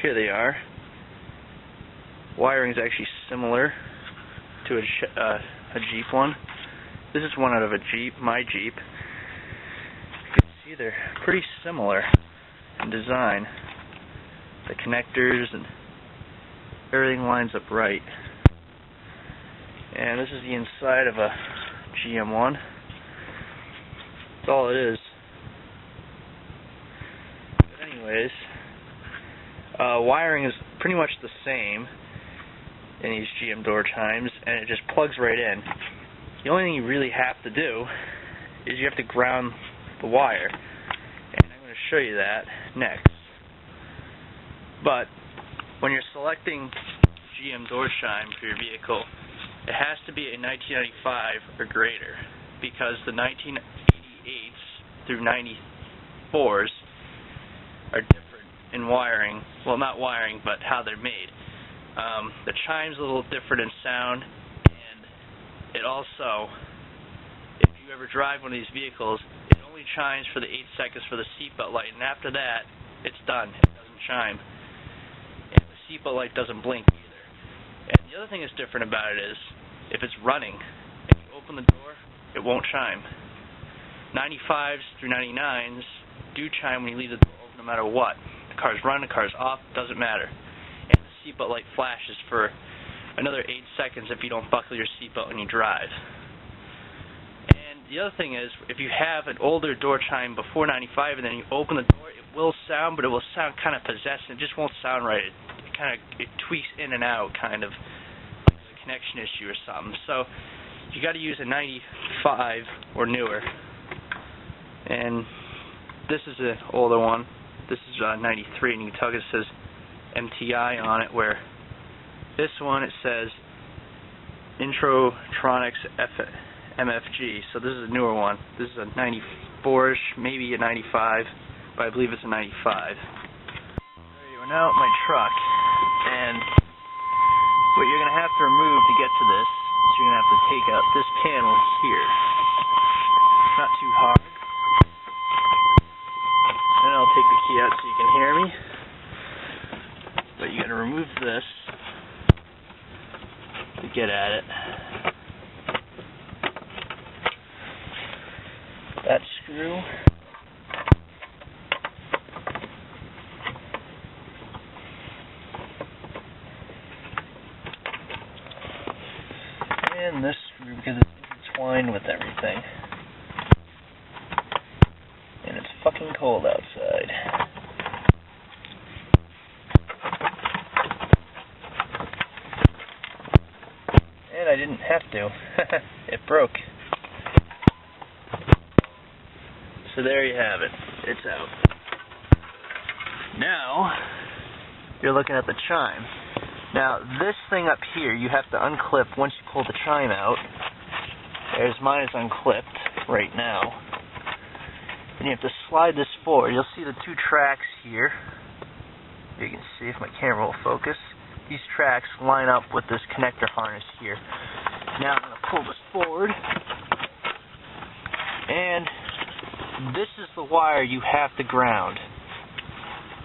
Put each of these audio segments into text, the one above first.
here they are. Wiring is actually similar to a Jeep one. This is one out of a Jeep, my Jeep. You can see they're pretty similar in design. The connectors and everything lines up right. And this is the inside of a GM one. That's all it is. But anyways, wiring is pretty much the same in these GM door chimes, and it just plugs right in. The only thing you really have to do is you have to ground the wire, and I'm going to show you that next. But when you're selecting GM door chime for your vehicle, it has to be a 1995 or greater, because the 1988s through 94s are different in wiring. Well, not wiring, but how they're made. The chime's a little different in sound, and it also, if you ever drive one of these vehicles, it only chimes for the 8 seconds for the seatbelt light, and after that, it's done. It doesn't chime. And the seatbelt light doesn't blink either. And the other thing that's different about it is, if it's running, if you open the door, it won't chime. 95s through 99s do chime when you leave the door open no matter what. The car's running, the car's off, doesn't matter. And the seatbelt light flashes for another 8 seconds if you don't buckle your seatbelt when you drive. And the other thing is, if you have an older door chime before 95 and then you open the door, it will sound, but it will sound kind of possessed, and it just won't sound right. It tweaks in and out, kind of like a connection issue or something. So you got to use a 95 or newer. And this is an older one. This is 93, and you can tell it says MTI on it, where this one it says Introtronics MFG. So this is a newer one. This is a 94ish, maybe a 95, but I believe it's a 95. We're now at my truck, and what you're going to have to remove to get to this is you're going to have to take out this panel here. It's not too hard. And I'll take the key out so you can hear me. But you got to remove this to get at it. That screw. And this screw, because it's intertwined with everything. And it's fucking cold outside. And I didn't have to. It broke. So there you have it. It's out. Now, you're looking at the chime. Now, this thing up here, you have to unclip once you pull the chime out. There's mine is unclipped right now. And you have to slide this forward. You'll see the two tracks here. You can see if my camera will focus. These tracks line up with this connector harness here. Now I'm going to pull this forward. And this is the wire you have to ground.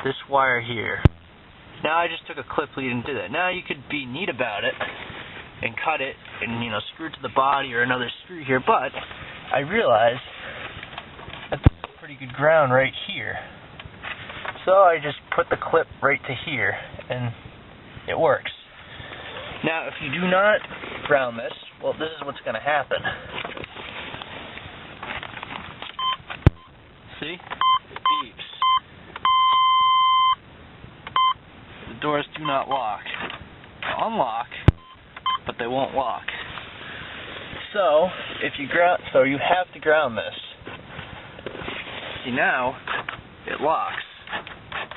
This wire here. Now I just took a clip lead and did it. Now you could be neat about it and cut it and, you know, screw it to the body or another screw here, but I realized that this is a pretty good ground right here. So I just put the clip right to here and it works. Now if you do not ground this, well, this is what's going to happen. See? It beeps. The doors do not lock. They'll unlock, but they won't lock. So, you have to ground this. See, now it locks,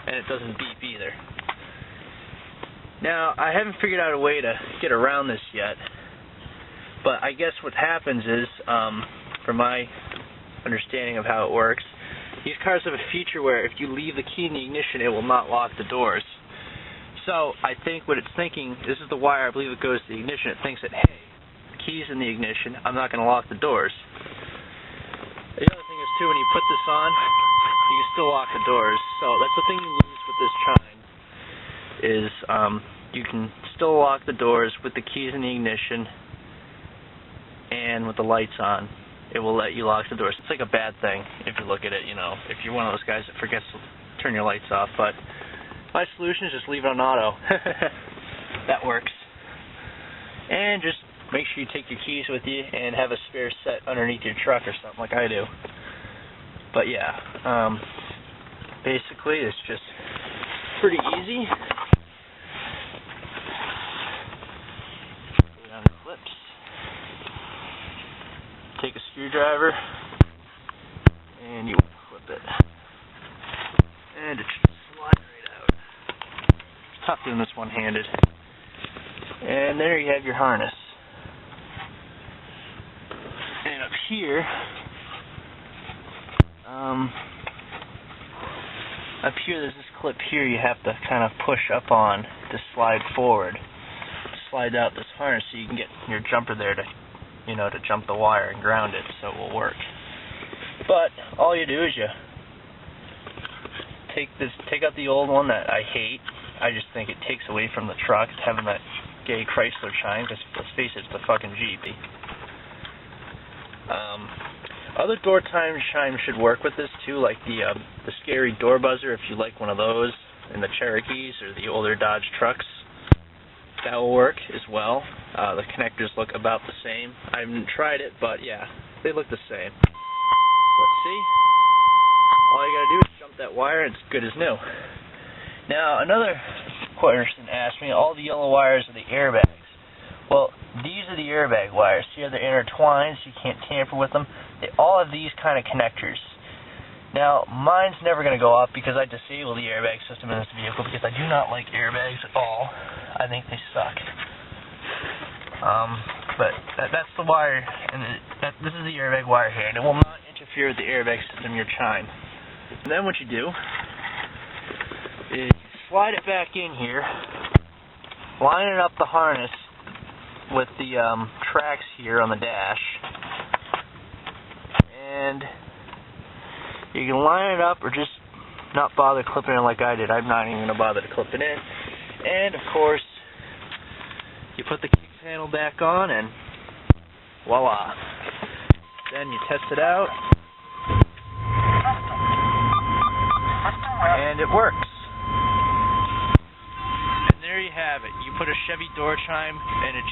and it doesn't beep either. Now, I haven't figured out a way to get around this yet, but I guess what happens is, from my understanding of how it works, these cars have a feature where if you leave the key in the ignition, it will not lock the doors. So I think what it's thinking, this is the wire, I believe it goes to the ignition, it thinks that, hey, the key's in the ignition, I'm not going to lock the doors. The other thing is, too, when you put this on, you can still lock the doors. So that's the thing you lose with this chime. is you can still lock the doors with the keys in the ignition and with the lights on. It will let you lock the doors. It's like a bad thing if you look at it, you know, if you're one of those guys that forgets to turn your lights off. But my solution is just leave it on auto. That works. And just make sure you take your keys with you and have a spare set underneath your truck or something like I do. But yeah, basically it's just pretty easy. Put it on the clips. Take a screwdriver and you flip it. And it should slide right out. It's tough doing this one-handed. And there you have your harness. And up here, there's this clip here you have to kind of push up on to slide forward. Slide out this harness so you can get your jumper there to, you know, to jump the wire and ground it so it will work. But all you do is you take out the old one that I hate. I just think it takes away from the truck having that gay Chrysler Chime. Let's face it, it's the fucking Jeep. Other door chimes should work with this too, like the scary door buzzer if you like one of those in the Cherokees or the older Dodge trucks. That will work as well. The connectors look about the same. I haven't tried it, but yeah, they look the same. Let's see. All you gotta do is jump that wire and it's good as new. Now, another person asked me, all the yellow wires are the airbags. Well, these are the airbag wires. See how they're intertwined so you can't tamper with them? They all have these kind of connectors. Now, mine's never going to go off because I disable the airbag system in this vehicle because I do not like airbags at all. I think they suck. But that's the wire, and this is the airbag wire here, and it will not interfere with the airbag system in your Chime. And then what you do is slide it back in here, line it up the harness with the tracks here on the dash, and you can line it up or just not bother clipping it like I did. I'm not even going to bother to clip it in. And of course, you put the kick panel back on and voila. Then you test it out and it works. And there you have it. You put a Chevy door chime and it